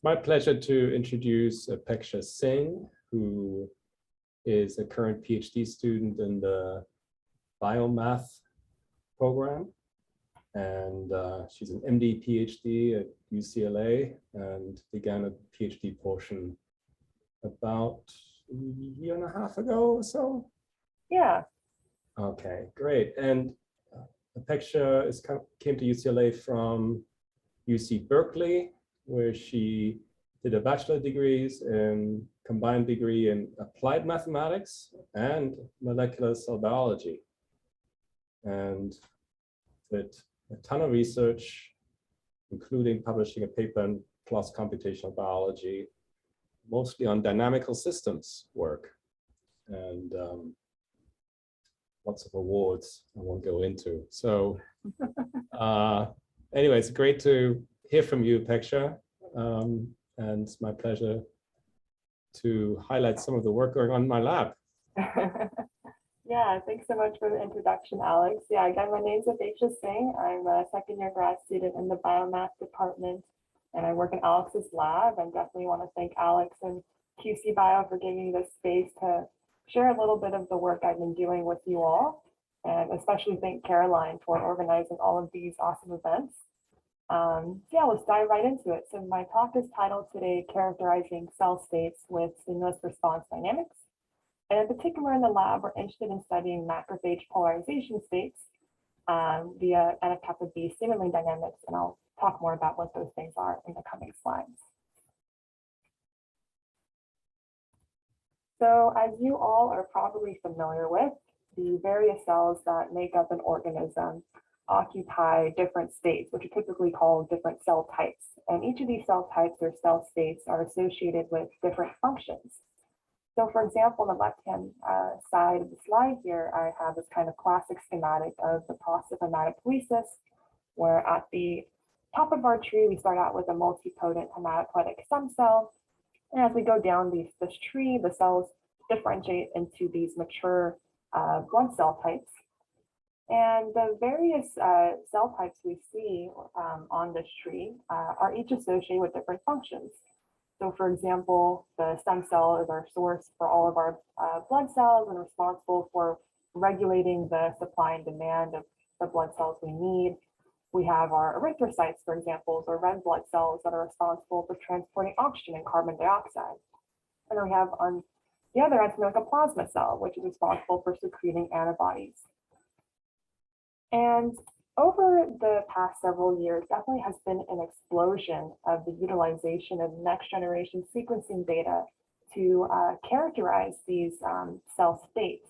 my pleasure to introduce Apeksha Singh, who is a current PhD student in the Biomath program. And she's an MD PhD at UCLA and began a PhD portion about a year and a half ago or so. Yeah. Okay, great. And Apeksha came to UCLA from UC Berkeley, where she did a bachelor degrees and combined degree in applied mathematics and molecular cell biology. And did a ton of research, including publishing a paper in PLOS computational biology, mostly on dynamical systems work, and lots of awards I won't go into. So anyway, it's great to hear from you, Apeksha, and it's my pleasure to highlight some of the work going on in my lab. Yeah, thanks so much for the introduction, Alex. Yeah, again, my name is Apeksha Singh. I'm a second-year grad student in the Biomath department, and I work in Alex's lab. And definitely want to thank Alex and QCBio for giving me this space to share a little bit of the work I've been doing with you all, and especially thank Caroline for organizing all of these awesome events. Yeah, let's dive right into it. So my talk is titled today, Characterizing Cell States with Stimulus Response Dynamics. And in particular, in the lab, we're interested in studying macrophage polarization states via NFKB stimuli dynamics, and I'll talk more about what those things are in the coming slides. So as you all are probably familiar with, the various cells that make up an organism occupy different states, which are typically called different cell types. And each of these cell types or cell states are associated with different functions. So for example, on the left-hand side of the slide here, I have this kind of classic schematic of the process of hematopoiesis, where at the top of our tree, we start out with a multipotent hematopoietic stem cell. And as we go down this tree, the cells differentiate into these mature blood cell types. And the various cell types we see on this tree are each associated with different functions. So for example, the stem cell is our source for all of our blood cells and responsible for regulating the supply and demand of the blood cells we need. We have our erythrocytes, for example, or red blood cells that are responsible for transporting oxygen and carbon dioxide. And then we have on the other end, something like a plasma cell, which is responsible for secreting antibodies. And over the past several years, definitely has been an explosion of the utilization of next generation sequencing data to characterize these cell states.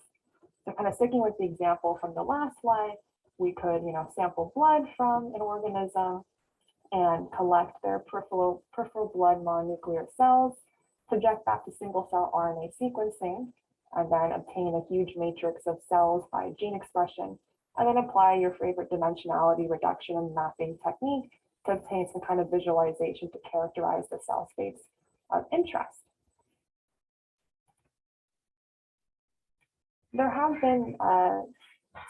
So kind of sticking with the example from the last slide, we could sample blood from an organism and collect their peripheral blood mononuclear cells, subject back to single cell RNA sequencing, and then obtain a huge matrix of cells by gene expression, and then apply your favorite dimensionality reduction and mapping technique to obtain some kind of visualization to characterize the cell states of interest. There have been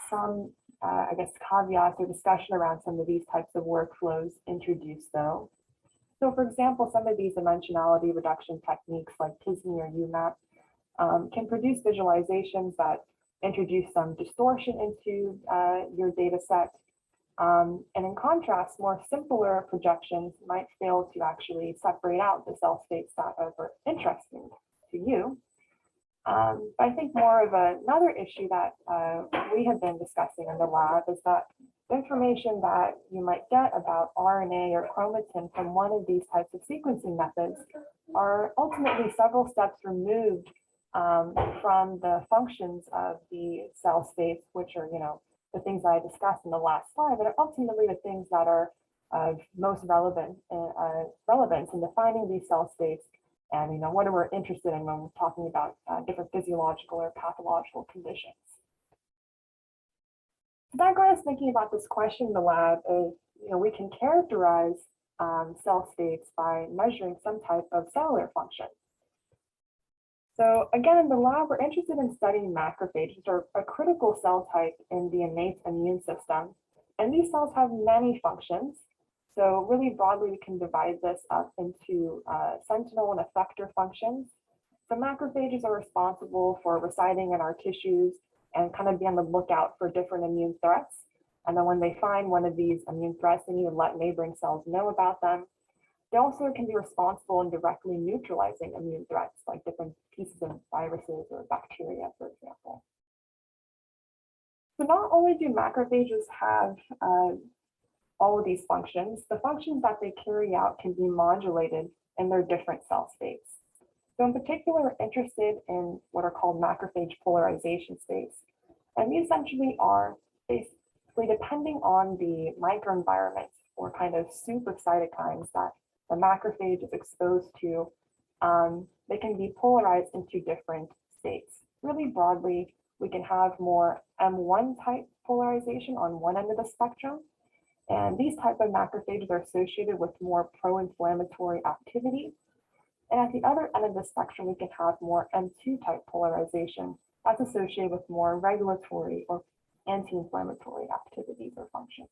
some, I guess, caveats or discussion around some of these types of workflows introduced, though. So, for example, some of these dimensionality reduction techniques like TISME or UMAP can produce visualizations that introduce some distortion into your data set. And in contrast, more simpler projections might fail to actually separate out the cell states that are interesting to you. But I think more of another issue that we have been discussing in the lab is that the information that you might get about RNA or chromatin from one of these types of sequencing methods are ultimately several steps removed from the functions of the cell states, which are, the things I discussed in the last slide, but are ultimately the things that are of most relevance in defining these cell states and, what we're interested in when we're talking about different physiological or pathological conditions. The background is thinking about this question in the lab is, we can characterize cell states by measuring some type of cellular function. So again, in the lab, we're interested in studying macrophages, which are a critical cell type in the innate immune system. And these cells have many functions. So really broadly, we can divide this up into sentinel and effector functions. So macrophages are responsible for residing in our tissues and kind of be on the lookout for different immune threats. And then when they find one of these immune threats, they need to let neighboring cells know about them. They also can be responsible in directly neutralizing immune threats, like different pieces of viruses or bacteria, for example. So not only do macrophages have all of these functions, the functions that they carry out can be modulated in their different cell states. So in particular, we're interested in what are called macrophage polarization states. And these essentially are basically depending on the microenvironment or kind of soup of cytokines that the macrophage is exposed to, they can be polarized into different states. Really broadly, we can have more M1 type polarization on one end of the spectrum. And these type of macrophages are associated with more pro-inflammatory activity. And at the other end of the spectrum, we can have more M2 type polarization that's associated with more regulatory or anti-inflammatory activities or functions.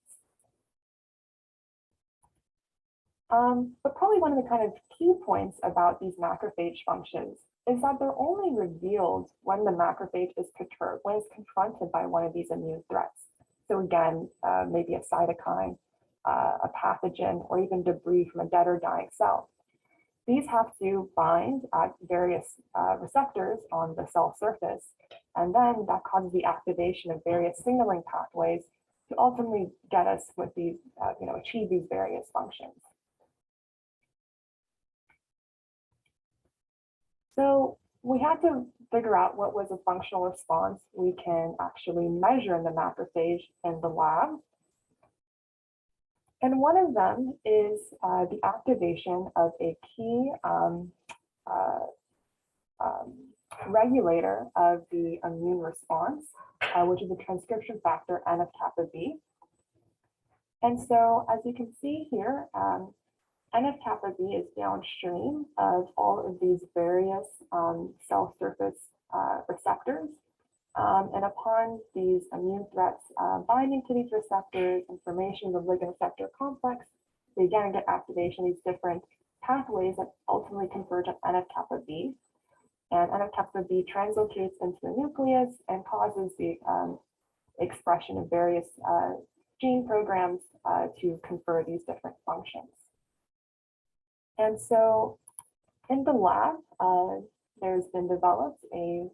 But probably one of the kind of key points about these macrophage functions is that they're only revealed when the macrophage is perturbed, when it's confronted by one of these immune threats. So again, maybe a cytokine, a pathogen, or even debris from a dead or dying cell. These have to bind at various receptors on the cell surface, and then that causes the activation of various signaling pathways to ultimately get us with these, achieve these various functions. So we had to figure out what was a functional response we can actually measure in the macrophage in the lab. And one of them is the activation of a key regulator of the immune response, which is the transcription factor NF-kappa B. And so as you can see here, NF-kappa B is downstream of all of these various cell surface receptors. And upon these immune threats binding to these receptors, information of the ligand receptor complex, they again get activation of these different pathways that ultimately converge on NF-kappa B. And NF-kappa B translocates into the nucleus and causes the expression of various gene programs to confer these different functions. And so in the lab, there's been developed a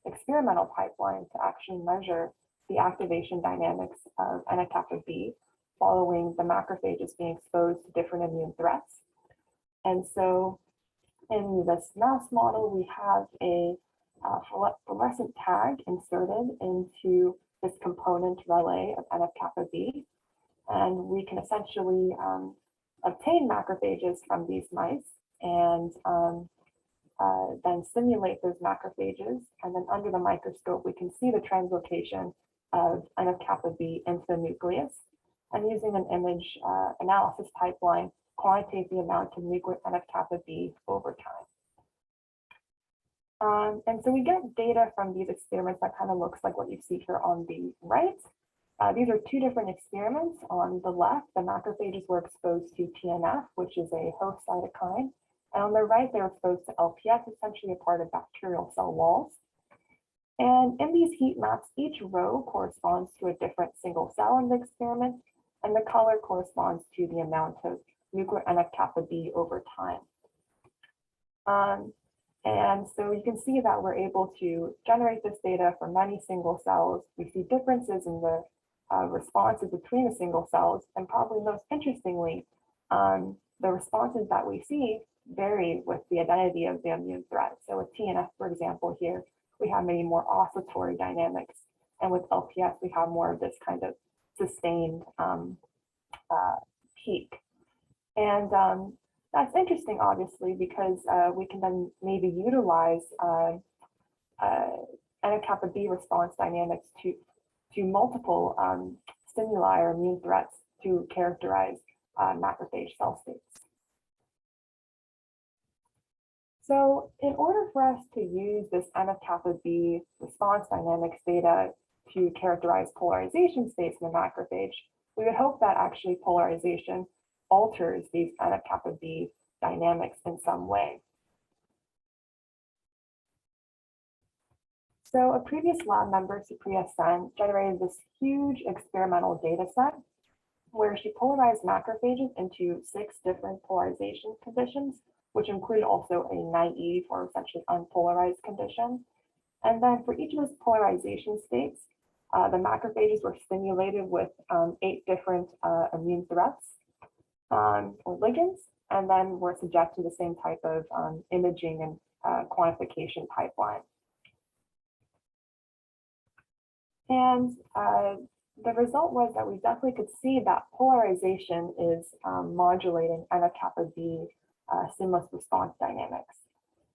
experimental pipeline to actually measure the activation dynamics of NF-kappa B following the macrophages being exposed to different immune threats. And so in this mouse model, we have a fluorescent tag inserted into this component relay of NF-kappa B. And we can essentially obtain macrophages from these mice and then simulate those macrophages. And then under the microscope, we can see the translocation of NF-kappa B into the nucleus. And using an image analysis pipeline, quantitate the amount of nuclear NF-kappa B over time. And so we get data from these experiments that kind of looks like what you see here on the right. These are two different experiments. On the left, the macrophages were exposed to TNF, which is a host cytokine. And on the right, they were exposed to LPS, essentially a part of bacterial cell walls. And in these heat maps, each row corresponds to a different single cell in the experiment, and the color corresponds to the amount of nuclear NF-kappa B over time. And so you can see that we're able to generate this data for many single cells. We see differences in the responses between the single cells, and probably most interestingly, the responses that we see vary with the identity of the immune threat. So with TNF, for example, here, we have maybe more oscillatory dynamics. And with LPS, we have more of this kind of sustained peak. And that's interesting, obviously, because we can then maybe utilize NF-kappa B response dynamics to multiple stimuli or immune threats to characterize macrophage cell states. So in order for us to use this NF-kappa B response dynamics data to characterize polarization states in the macrophage, we would hope that actually polarization alters these NF-kappa-B dynamics in some way. So a previous lab member, Supriya Sen, generated this huge experimental data set where she polarized macrophages into 6 different polarization conditions, which included also a naive or essentially unpolarized condition. And then for each of those polarization states, the macrophages were stimulated with 8 different immune threats or ligands, and then were subjected to the same type of imaging and quantification pipeline. And the result was that we definitely could see that polarization is modulating NF-kappa-B stimulus response dynamics.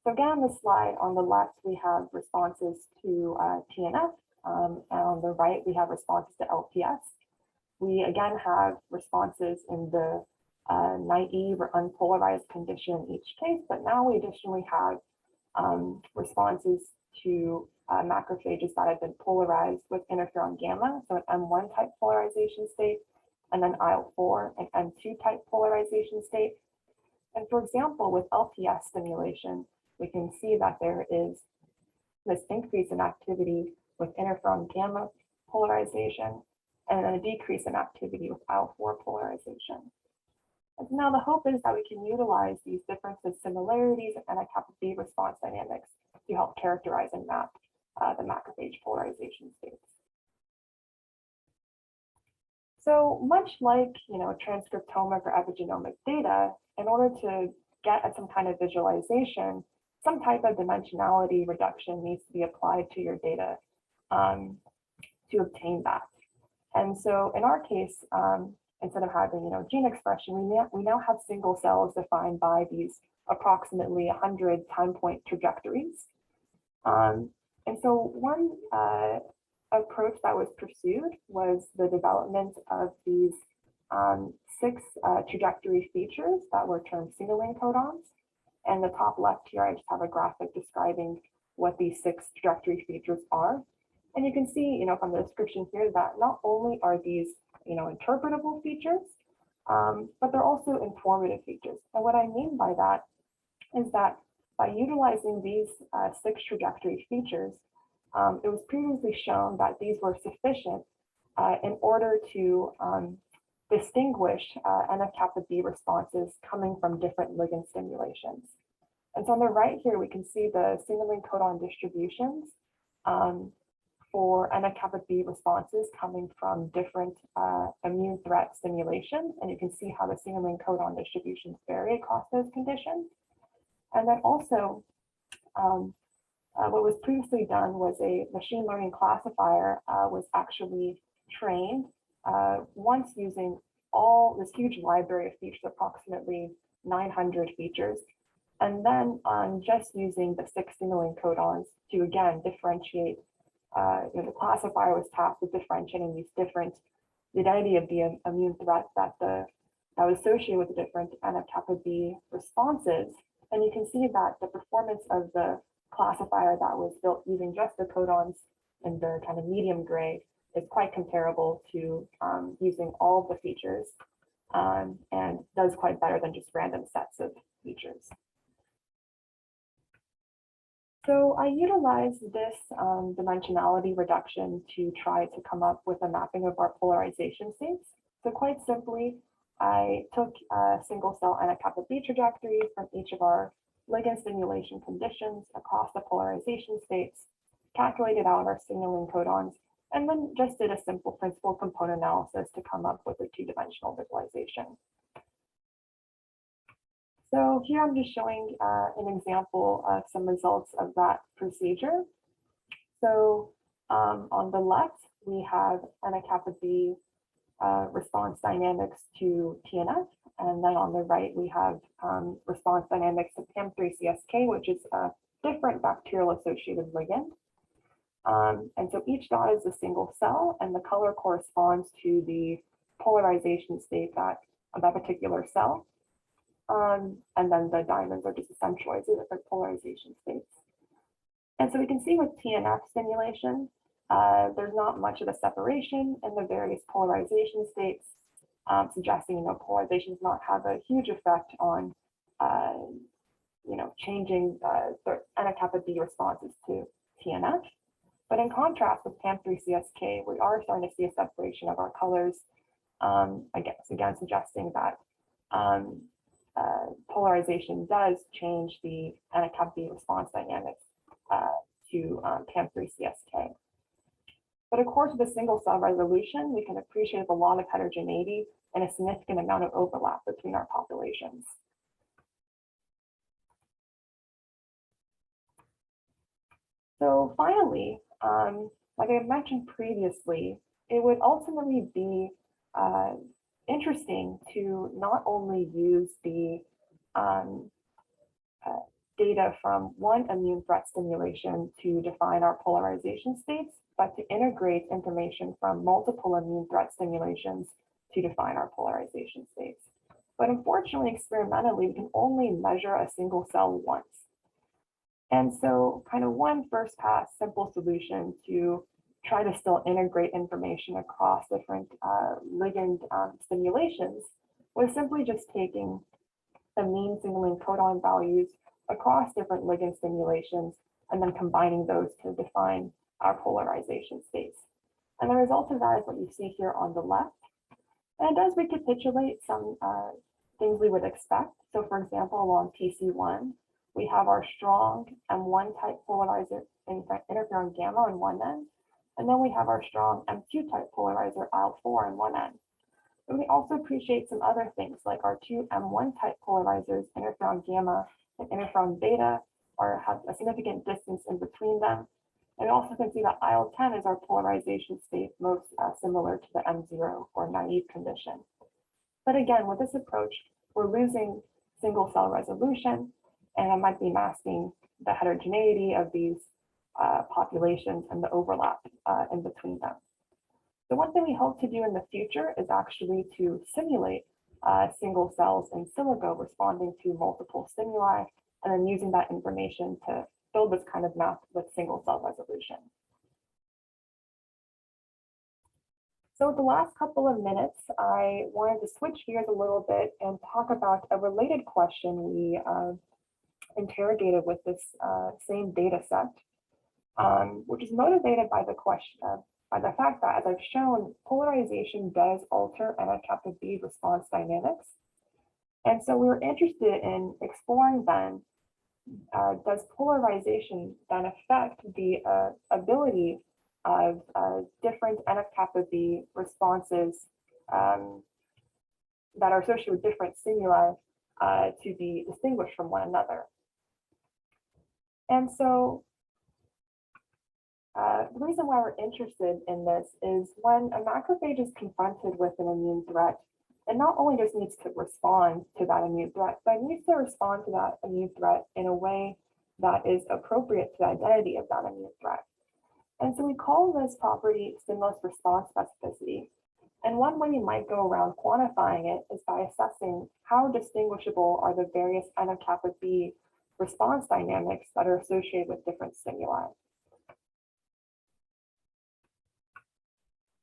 So again, on the slide on the left, we have responses to TNF, and on the right, we have responses to LPS. We again have responses in the naive or unpolarized condition in each case, but now we additionally have responses to macrophages that have been polarized with interferon gamma, so an M1 type polarization state, and then IL-4 and M2 type polarization state. And for example, with LPS stimulation, we can see that there is this increase in activity with interferon gamma polarization, and then a decrease in activity with IL-4 polarization. And now the hope is that we can utilize these differences, similarities, and NF-kappa-B response dynamics to help characterize and map the macrophage polarization states. So much like transcriptomic or epigenomic data, in order to get at some kind of visualization, some type of dimensionality reduction needs to be applied to your data to obtain that. And so in our case, instead of having gene expression, we now have single cells defined by these approximately 100 time point trajectories. And so one approach that was pursued was the development of these 6 trajectory features that were termed signaling codons. And the top left here, I just have a graphic describing what these 6 trajectory features are. And you can see, from the description here that not only are these, interpretable features, but they're also informative features. And what I mean by that is that by utilizing these 6 trajectory features, it was previously shown that these were sufficient in order to distinguish NF-kappa-B responses coming from different ligand stimulations. And so on the right here, we can see the signaling codon distributions for NF-kappa-B responses coming from different immune threat stimulations. And you can see how the signaling codon distributions vary across those conditions. And then also, what was previously done was a machine learning classifier was actually trained once using all this huge library of features, approximately 900 features, and then just using the 6 signaling codons to again differentiate. The classifier was tasked with differentiating these different, the identity of the immune threat that was associated with the different NF-kappa-B responses. And you can see that the performance of the classifier that was built using just the codons in the kind of medium gray is quite comparable to using all of the features and does quite better than just random sets of features. So I utilized this dimensionality reduction to try to come up with a mapping of our polarization states. So quite simply, I took a single cell NF-kappa-B trajectory from each of our ligand stimulation conditions across the polarization states, calculated out our signaling codons, and then just did a simple principal component analysis to come up with a 2-dimensional visualization. So here I'm just showing an example of some results of that procedure. So on the left, we have NF-kappa-B response dynamics to TNF. And then on the right, we have response dynamics to PAM3CSK, which is a different bacterial-associated ligand. And so each dot is a single cell, and the color corresponds to the polarization state of that particular cell. And then the diamonds are just the centroids of different polarization states. And so we can see with TNF stimulation, there's not much of a separation in the various polarization states. suggesting polarization does not have a huge effect on changing the NF-kappa B responses to TNF. But in contrast with PAM3CSK, we are starting to see a separation of our colors, again suggesting that polarization does change the NF-kappa B response dynamics to PAM3CSK. But of course, with a single cell resolution, we can appreciate a lot of heterogeneity and a significant amount of overlap between our populations. So finally, like I mentioned previously, it would ultimately be interesting to not only use the data from one immune threat stimulation to define our polarization states, but to integrate information from multiple immune threat stimulations to define our polarization states. But unfortunately, experimentally, we can only measure a single cell once. And so kind of one first pass simple solution to try to still integrate information across different ligand stimulations was simply just taking the mean signaling codon values across different ligand stimulations and then combining those to define our polarization states. And the result of that is what you see here on the left. And it does recapitulate some things we would expect. So for example, along PC1, we have our strong M1 type polarizer interferon gamma on one end, and then we have our strong M2 type polarizer IL-4 on one end. But we also appreciate some other things like our two M1 type polarizers, interferon gamma and interferon beta, have a significant distance in between them. And we also can see that IL-10 is our polarization state most similar to the M0 or naive condition. But again, with this approach, we're losing single cell resolution, and it might be masking the heterogeneity of these populations and the overlap in between them. The one thing we hope to do in the future is actually to simulate single cells in silico responding to multiple stimuli, and then using that information to build this kind of map with single cell resolution. So the last couple of minutes, I wanted to switch gears a little bit and talk about a related question we interrogated with this same data set, which is motivated by the question by the fact that, as I've shown, polarization does alter NF-kappa B response dynamics. And so we were interested in exploring then, does polarization then affect the ability of different NF-kappa B responses that are associated with different stimuli to be distinguished from one another? And so the reason why we're interested in this is when a macrophage is confronted with an immune threat, it not only just needs to respond to that immune threat, but it needs to respond to that immune threat in a way that is appropriate to the identity of that immune threat. And so we call this property stimulus response specificity. And one way you might go around quantifying it is by assessing how distinguishable are the various NF-kappa B response dynamics that are associated with different stimuli.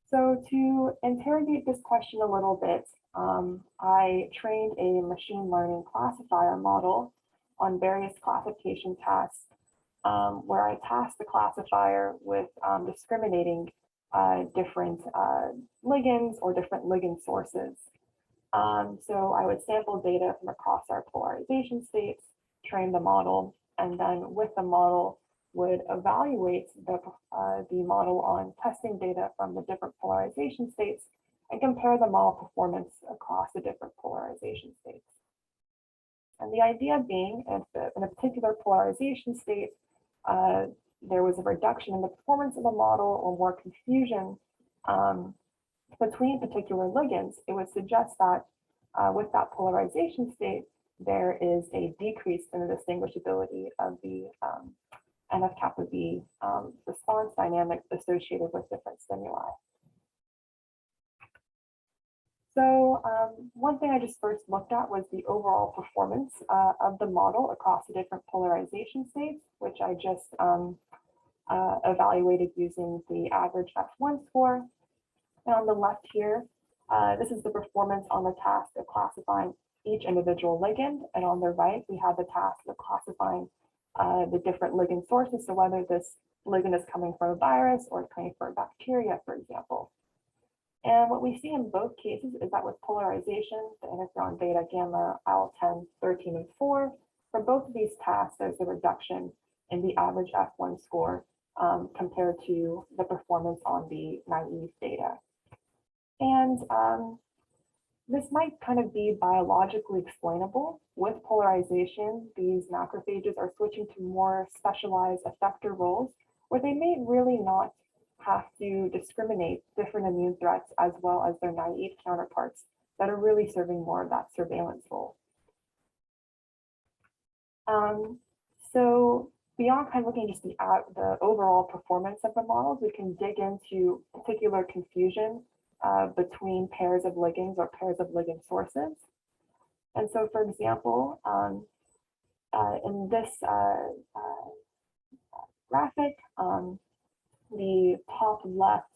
So to interrogate this question a little bit, I trained a machine learning classifier model on various classification tasks, where I tasked the classifier with discriminating different ligands or different ligand sources. So I would sample data from across our polarization states, train the model, and then with the model would evaluate the model on testing data from the different polarization states and compare the model performance across the different polarization states. And the idea being, if in a particular polarization state, there was a reduction in the performance of the model or more confusion between particular ligands, it would suggest that with that polarization state, there is a decrease in the distinguishability of the NF-kappa B response dynamics associated with different stimuli. So one thing I just first looked at was the overall performance of the model across the different polarization states, which I just evaluated using the average F1 score. And on the left here, This is the performance on the task of classifying each individual ligand. And on the right, we have the task of classifying the different ligand sources. So whether this ligand is coming from a virus or coming from bacteria, for example. And what we see in both cases is that with polarization, the interferon beta, gamma, IL-10, 13, and 4, for both of these tasks, there's a reduction in the average F1 score compared to the performance on the naive data. And this might kind of be biologically explainable. With polarization, these macrophages are switching to more specialized effector roles where they may really not have to discriminate different immune threats as well as their naive counterparts that are really serving more of that surveillance role. So beyond kind of looking just at the overall performance of the models, we can dig into particular confusion between pairs of ligands or pairs of ligand sources. And so, for example, in this graphic, the top left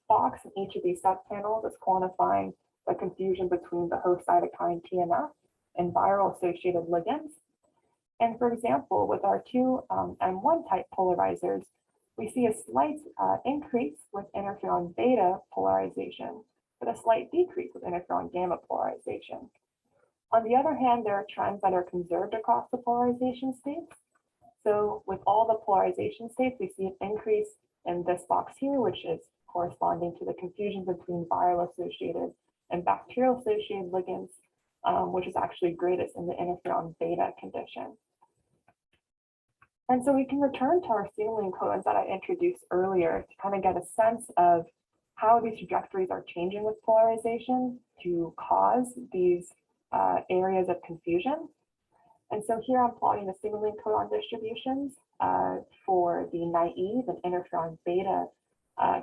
box in each of these subpanels is quantifying the confusion between the host cytokine TNF and viral associated ligands. And for example, with our two M1 type polarizers, we see a slight increase with interferon beta polarization, but a slight decrease with interferon gamma polarization. On the other hand, there are trends that are conserved across the polarization states. So with all the polarization states, we see an increase in this box here, which is corresponding to the confusion between viral associated and bacterial associated ligands, which is actually greatest in the interferon beta condition. And so we can return to our signaling codons that I introduced earlier to kind of get a sense of how these trajectories are changing with polarization to cause these areas of confusion. And so here I'm plotting the signaling codon distributions for the naive and interferon beta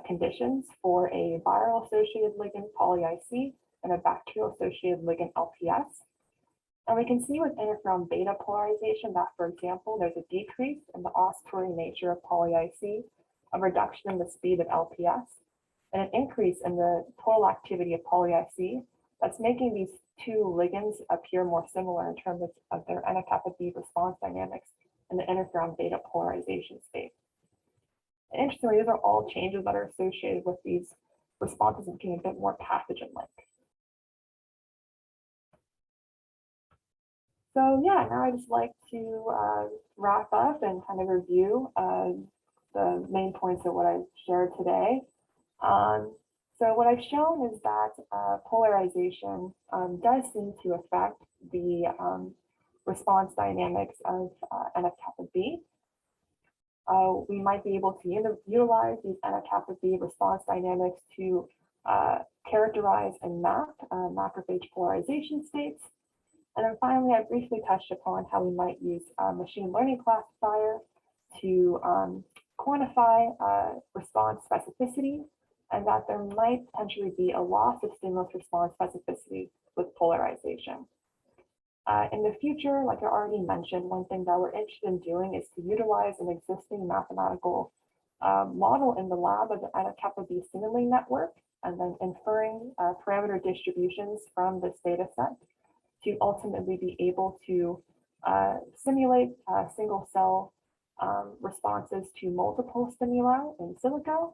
conditions for a viral associated ligand poly-IC and a bacterial associated ligand LPS. And we can see with interferon beta polarization that, for example, there's a decrease in the oscillatory nature of poly-IC, a reduction in the speed of LPS, and an increase in the total activity of poly-IC that's making these two ligands appear more similar in terms of their NFKB response dynamics in the interferon beta polarization state. And interestingly, these are all changes that are associated with these responses becoming a bit more pathogen-like. So yeah, now I'd just like to wrap up and kind of review the main points of what I've shared today. So what I've shown is that polarization does seem to affect the response dynamics of NF-kappa-B. We might be able to utilize these NF-kappa-B response dynamics to characterize and map macrophage polarization states. And then finally, I briefly touched upon how we might use a machine learning classifier to quantify response specificity, and that there might potentially be a loss of stimulus response specificity with polarization. In the future, like I already mentioned, one thing that we're interested in doing is to utilize an existing mathematical model in the lab of the NF-kappa-B signaling network, and then inferring parameter distributions from this data set to ultimately be able to simulate single cell responses to multiple stimuli in silico.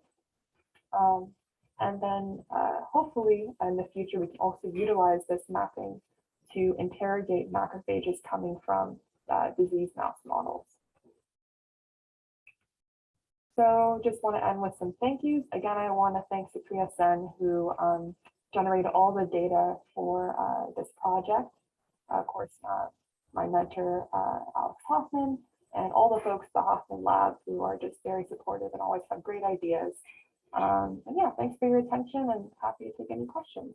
And then hopefully in the future, we can also utilize this mapping to interrogate macrophages coming from disease mouse models. So just want to end with some thank yous. Again, I want to thank Supriya Sen, who generated all the data for this project. Of course, my mentor, Alex Hoffmann, and all the folks at the Hoffmann Lab who are just very supportive and always have great ideas. And yeah, thanks for your attention and happy to take any questions.